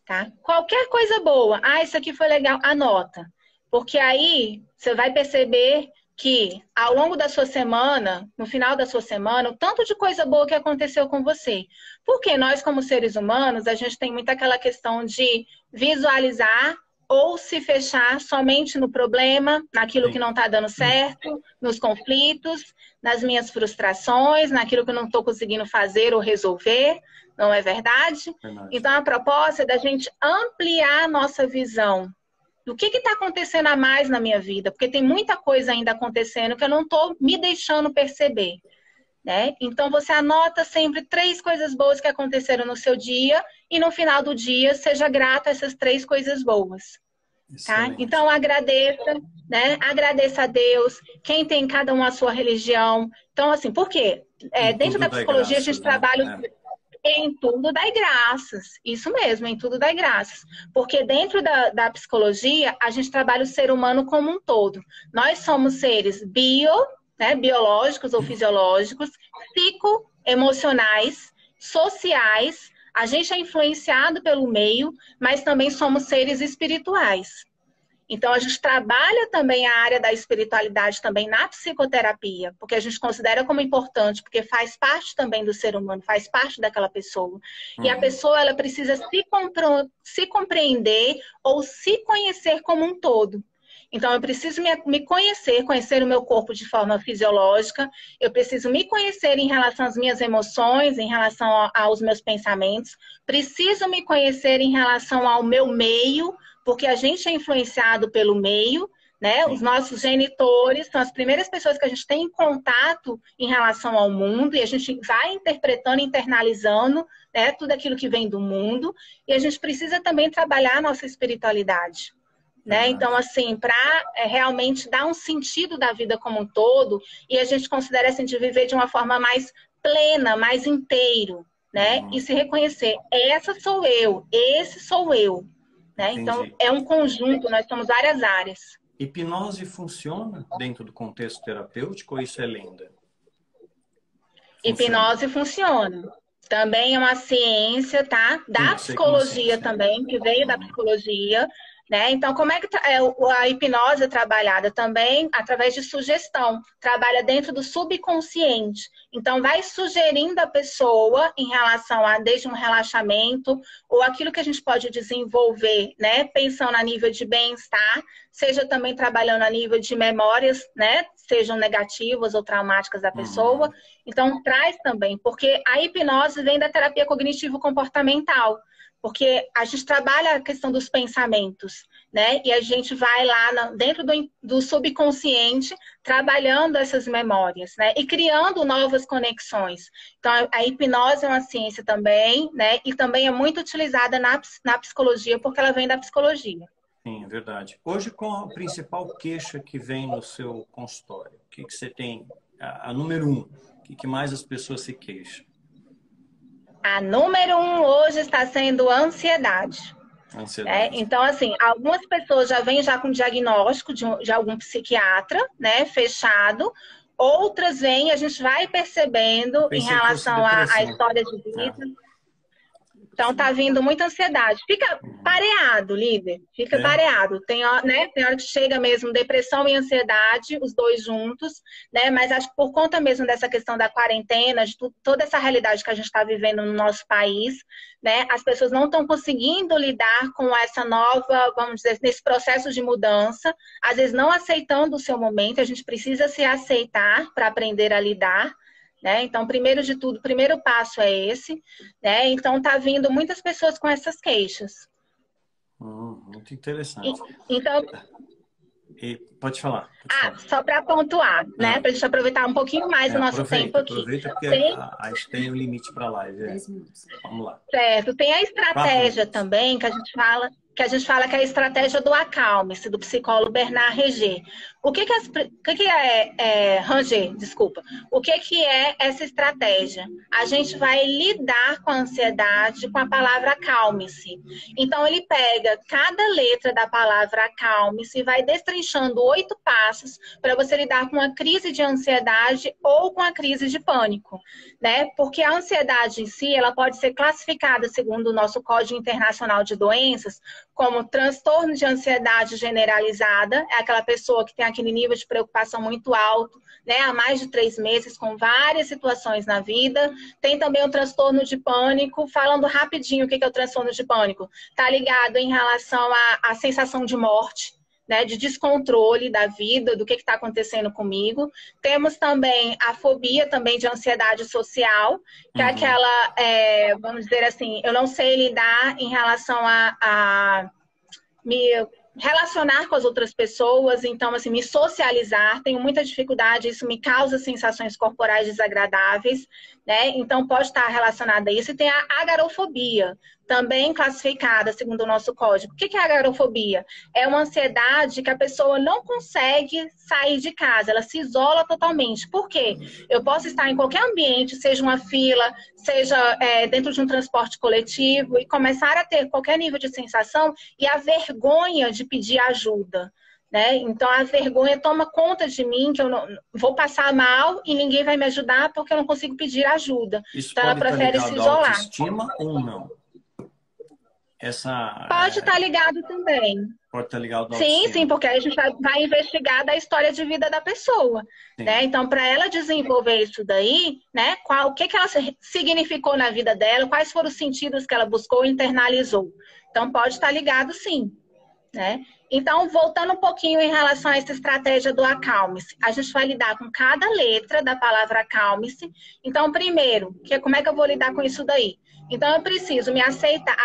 Tá? Qualquer coisa boa. Ah, isso aqui foi legal. Anota. Porque aí você vai perceber que ao longo da sua semana, no final da sua semana, o tanto de coisa boa que aconteceu com você. Porque nós, como seres humanos, a gente tem muito aquela questão de visualizar ou se fechar somente no problema, naquilo que não está dando certo, nos conflitos, nas minhas frustrações, naquilo que eu não estou conseguindo fazer ou resolver, não é verdade? Então, a proposta é da gente ampliar a nossa visão do que está acontecendo a mais na minha vida, porque tem muita coisa ainda acontecendo que eu não estou me deixando perceber. Né? Então, você anota sempre 3 coisas boas que aconteceram no seu dia e no final do dia, seja grato a essas 3 coisas boas. Tá? Então, agradeça, né? Agradeça a Deus, quem tem cada um a sua religião. Então, assim, por quê? Dentro da psicologia, graças, a gente trabalha em tudo dai graças. Isso mesmo, em tudo dai graças. Porque dentro da psicologia, a gente trabalha o ser humano como um todo. Nós somos seres biológicos ou fisiológicos, psicoemocionais, sociais. A gente é influenciado pelo meio, mas também somos seres espirituais. Então, a gente trabalha também a área da espiritualidade também na psicoterapia, porque a gente considera como importante, porque faz parte também do ser humano, faz parte daquela pessoa. E a pessoa, ela precisa se compreender ou se conhecer como um todo. Então, eu preciso me conhecer o meu corpo de forma fisiológica, eu preciso me conhecer em relação às minhas emoções, em relação aos meus pensamentos, preciso me conhecer em relação ao meu meio, porque a gente é influenciado pelo meio, né? Sim. Os nossos genitores são as primeiras pessoas que a gente tem em contato em relação ao mundo e a gente vai interpretando, internalizando, né, tudo aquilo que vem do mundo e a gente precisa também trabalhar a nossa espiritualidade. Né? Então, assim, para realmente dar um sentido da vida como um todo, e a gente considera assim, de viver de uma forma mais plena, mais inteiro, né? E se reconhecer, essa sou eu, esse sou eu. Né? Então, é um conjunto, nós somos várias áreas. Hipnose funciona dentro do contexto terapêutico ou isso é lenda? Hipnose funciona. Também é uma ciência, tá? Da psicologia também, que veio da psicologia. Né? Então, como é que a hipnose é trabalhada? Também através de sugestão. Trabalha dentro do subconsciente. Então, vai sugerindo a pessoa em relação a desde um relaxamento ou aquilo que a gente pode desenvolver, né? Pensando a nível de bem-estar, seja também trabalhando a nível de memórias, né? Sejam negativas ou traumáticas da pessoa. Então, traz também, porque a hipnose vem da terapia cognitivo-comportamental. Porque a gente trabalha a questão dos pensamentos, né? E a gente vai lá dentro do subconsciente trabalhando essas memórias, né? E criando novas conexões. Então, a hipnose é uma ciência também, né? E também é muito utilizada na psicologia, porque ela vem da psicologia. Sim, é verdade. Hoje, qual a principal queixa que vem no seu consultório? O que você tem? A número 1, o que mais as pessoas se queixam? A número 1 hoje está sendo ansiedade. Ansiedade. Então, assim, algumas pessoas já vêm já com diagnóstico de algum psiquiatra, né, fechado. Outras vêm, a gente vai percebendo em relação à história de vida. Então, tá vindo muita ansiedade. Fica pareado, líder. Fica pareado. Tem hora que chega mesmo depressão e ansiedade, os dois juntos, né? Mas acho que por conta mesmo dessa questão da quarentena, de toda essa realidade que a gente está vivendo no nosso país, né? As pessoas não estão conseguindo lidar com essa nova, vamos dizer, nesse processo de mudança, às vezes não aceitando o seu momento. A gente precisa se aceitar para aprender a lidar. Né? Então, primeiro de tudo, o primeiro passo é esse, né? Então, tá vindo muitas pessoas com essas queixas. Muito interessante. Então, pode falar. Só para pontuar, né? Para a gente aproveitar um pouquinho mais o nosso tempo aqui. Aproveita porque a gente tem um limite para a live. 10 minutos. Vamos lá. Certo. Tem a estratégia também que a gente fala que é a estratégia do Acalme-se, do psicólogo Bernard Ranger. O que é Ranger, desculpa. O que é essa estratégia? A gente vai lidar com a ansiedade com a palavra acalme-se. Então, ele pega cada letra da palavra acalme-se e vai destrinchando 8 passos para você lidar com uma crise de ansiedade ou com a crise de pânico, né? Porque a ansiedade em si, ela pode ser classificada segundo o nosso Código Internacional de Doenças como transtorno de ansiedade generalizada, é aquela pessoa que tem aquele nível de preocupação muito alto, né, há mais de 3 meses, com várias situações na vida. Tem também o transtorno de pânico. Falando rapidinho o que é o transtorno de pânico. Está ligado em relação à sensação de morte, né, de descontrole da vida, do que está acontecendo comigo. Temos também a fobia também de ansiedade social, que é aquela, vamos dizer assim, eu não sei lidar em relação a me relacionar com as outras pessoas, então, assim, me socializar, tenho muita dificuldade, isso me causa sensações corporais desagradáveis, né? Então, pode estar relacionada a isso. E tem a agorafobia, também classificada segundo o nosso código. O que é a agorafobia? É uma ansiedade que a pessoa não consegue sair de casa, ela se isola totalmente. Por quê? Eu posso estar em qualquer ambiente, seja uma fila, seja dentro de um transporte coletivo, e começar a ter qualquer nível de sensação e a vergonha de pedir ajuda. Né? Então, a vergonha toma conta de mim, que eu não vou passar mal e ninguém vai me ajudar porque eu não consigo pedir ajuda. Isso então, ela prefere se isolar. À autoestima ou não? Pode estar ligado também. Pode estar ligado à autoestima. Sim, porque aí a gente vai investigar da história de vida da pessoa. Né? Então, para ela desenvolver isso daí, né? O que ela significou na vida dela, quais foram os sentidos que ela buscou e internalizou. Então, pode estar ligado sim. Né? Então, voltando um pouquinho em relação a essa estratégia do acalme-se, a gente vai lidar com cada letra da palavra acalme-se. Então, primeiro, como é que eu vou lidar com isso daí? Então, eu preciso me aceitar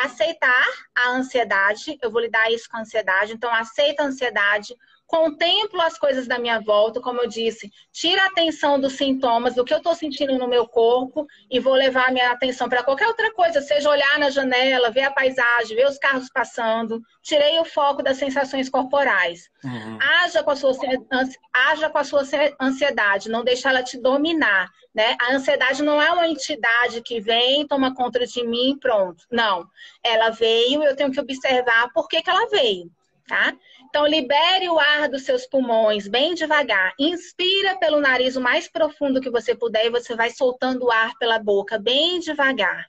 a ansiedade, eu vou lidar isso com a ansiedade. Então, aceita a ansiedade contemplo as coisas da minha volta, como eu disse, tira a atenção dos sintomas, do que eu estou sentindo no meu corpo e vou levar a minha atenção para qualquer outra coisa, seja olhar na janela, ver a paisagem, ver os carros passando. Tirei o foco das sensações corporais. Uhum. Haja com a sua ansiedade, não deixa ela te dominar, né? A ansiedade não é uma entidade que vem, toma conta de mim e pronto. Não. Ela veio, eu tenho que observar por que ela veio, tá? Então, libere o ar dos seus pulmões bem devagar. Inspira pelo nariz o mais profundo que você puder e você vai soltando o ar pela boca bem devagar.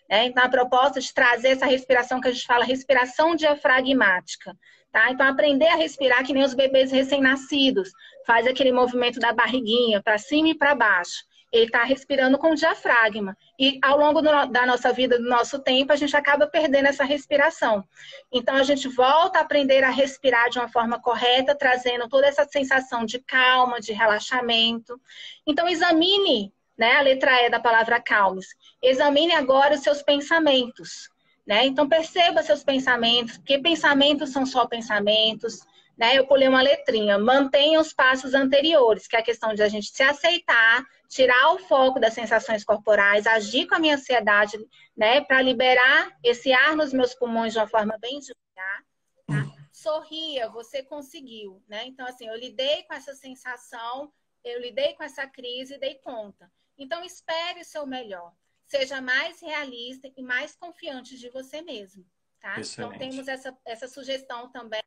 Né? Então, a proposta de trazer essa respiração que a gente fala, respiração diafragmática. Tá? Então, aprender a respirar que nem os bebês recém-nascidos. Faz aquele movimento da barriguinha para cima e para baixo. Ele está respirando com o diafragma. E ao longo da nossa vida, do nosso tempo, a gente acaba perdendo essa respiração. Então, a gente volta a aprender a respirar de uma forma correta, trazendo toda essa sensação de calma, de relaxamento. Então, examine, né, a letra E da palavra calme-se. Examine agora os seus pensamentos. Né? Então, perceba seus pensamentos, porque pensamentos são só pensamentos. Né? Eu pulei uma letrinha. Mantenha os passos anteriores, que é a questão de a gente se aceitar, tirar o foco das sensações corporais, agir com a minha ansiedade, né? Para liberar esse ar nos meus pulmões de uma forma bem devagar. Tá? Sorria, você conseguiu. Né? Então, assim, eu lidei com essa sensação, eu lidei com essa crise e dei conta. Então, espere o seu melhor. Seja mais realista e mais confiante de você mesmo. Tá? Então, temos essa sugestão também.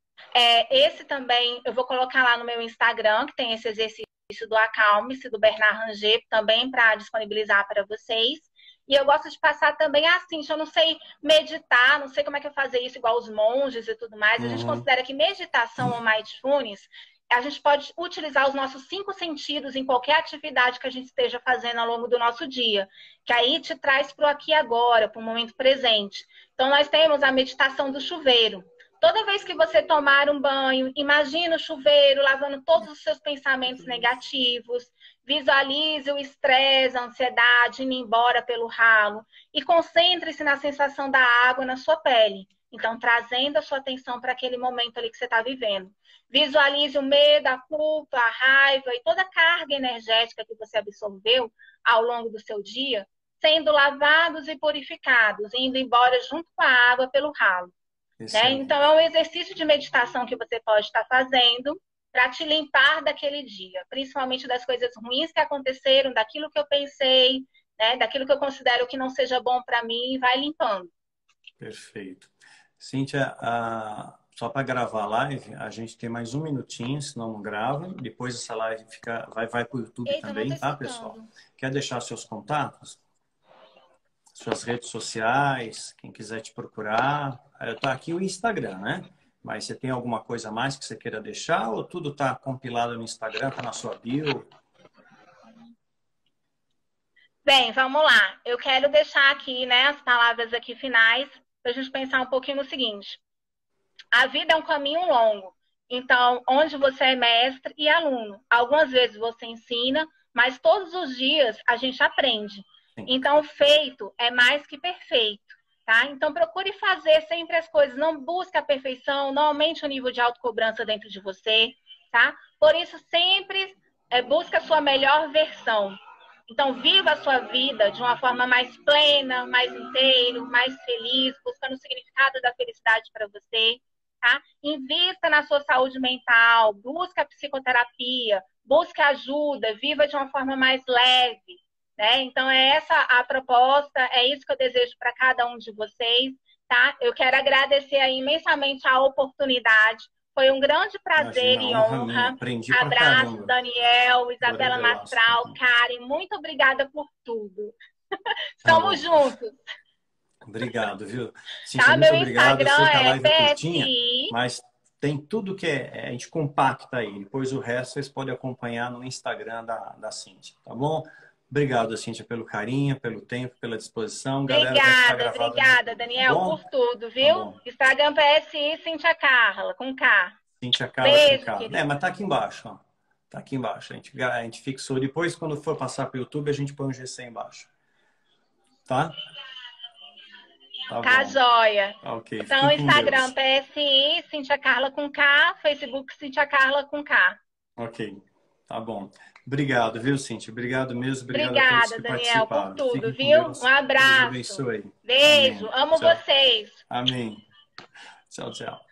Esse também, eu vou colocar lá no meu Instagram, que tem esse exercício do Acalme-se, do Bernard Ranger, também para disponibilizar para vocês. E eu gosto de passar também assim, eu não sei meditar, não sei como é que eu fazer isso igual os monges e tudo mais. A gente considera que meditação ou mindfulness, a gente pode utilizar os nossos 5 sentidos em qualquer atividade que a gente esteja fazendo ao longo do nosso dia, que aí te traz para o aqui e agora, para o momento presente. Então, nós temos a meditação do chuveiro. Toda vez que você tomar um banho, imagine o chuveiro lavando todos os seus pensamentos negativos, visualize o estresse, a ansiedade indo embora pelo ralo e concentre-se na sensação da água na sua pele. Então, trazendo a sua atenção para aquele momento ali que você está vivendo. Visualize o medo, a culpa, a raiva e toda a carga energética que você absorveu ao longo do seu dia, sendo lavados e purificados, indo embora junto com a água pelo ralo. Né? Então, é um exercício de meditação que você pode estar fazendo para te limpar daquele dia, principalmente das coisas ruins que aconteceram, daquilo que eu pensei, né? Daquilo que eu considero que não seja bom para mim, vai limpando. Perfeito. Cíntia, só para gravar a live, a gente tem mais 1 minutinho, senão não grava. Depois essa live vai para o YouTube também, tá, pessoal? Quer deixar seus contatos? Suas redes sociais, quem quiser te procurar. Tá aqui o Instagram, né? Mas você tem alguma coisa a mais que você queira deixar ou tudo tá compilado no Instagram, tá na sua bio? Bem, vamos lá. Eu quero deixar aqui, né, as palavras aqui finais para a gente pensar um pouquinho no seguinte. A vida é um caminho longo. Então, onde você é mestre e aluno. Algumas vezes você ensina, mas todos os dias a gente aprende. Então, o feito é mais que perfeito, tá? Então, procure fazer sempre as coisas. Não busque a perfeição, não aumente o nível de autocobrança dentro de você, tá? Por isso, sempre busque a sua melhor versão. Então, viva a sua vida de uma forma mais plena, mais inteiro, mais feliz, buscando o significado da felicidade para você, tá? Invista na sua saúde mental, busque a psicoterapia, busque ajuda, viva de uma forma mais leve. Né? Então, é essa a proposta, é isso que eu desejo para cada um de vocês, tá? Eu quero agradecer aí imensamente a oportunidade. Foi um grande prazer e honra. Abraço, Daniel, Isabela Mastral, Karen. Muito obrigada por tudo. Estamos juntos. Obrigado, viu? Cíntia, tá, meu Instagram é PSI. Mas tem tudo que a gente compacta aí. Depois o resto vocês podem acompanhar no Instagram da Cíntia, tá bom? Obrigado, Cíntia, pelo carinho, pelo tempo, pela disposição. Obrigada, Daniel, tá por tudo, viu? Tá Instagram PSI Cíntia Carla, com K. Cíntia Carla Beijo, com K. Querido. Mas tá aqui embaixo, ó. Tá aqui embaixo. A gente fixou. Depois, quando for passar para o YouTube, a gente põe um GC embaixo. Tá? Tá Tá bom. joia. Ok, Então, fiquem com Instagram, Deus. PSI, Cintia Carla com K, Facebook, Cintia Carla com K. Ok, tá bom. Obrigado, viu, Cíntia? Obrigado mesmo. Obrigado a todos Obrigada, que Daniel, por participaram. tudo, Fiquem com viu? Um Deus. Deus abraço. abençoe. Beijo. Amém. Amo Tchau. vocês. Amém. Tchau, tchau.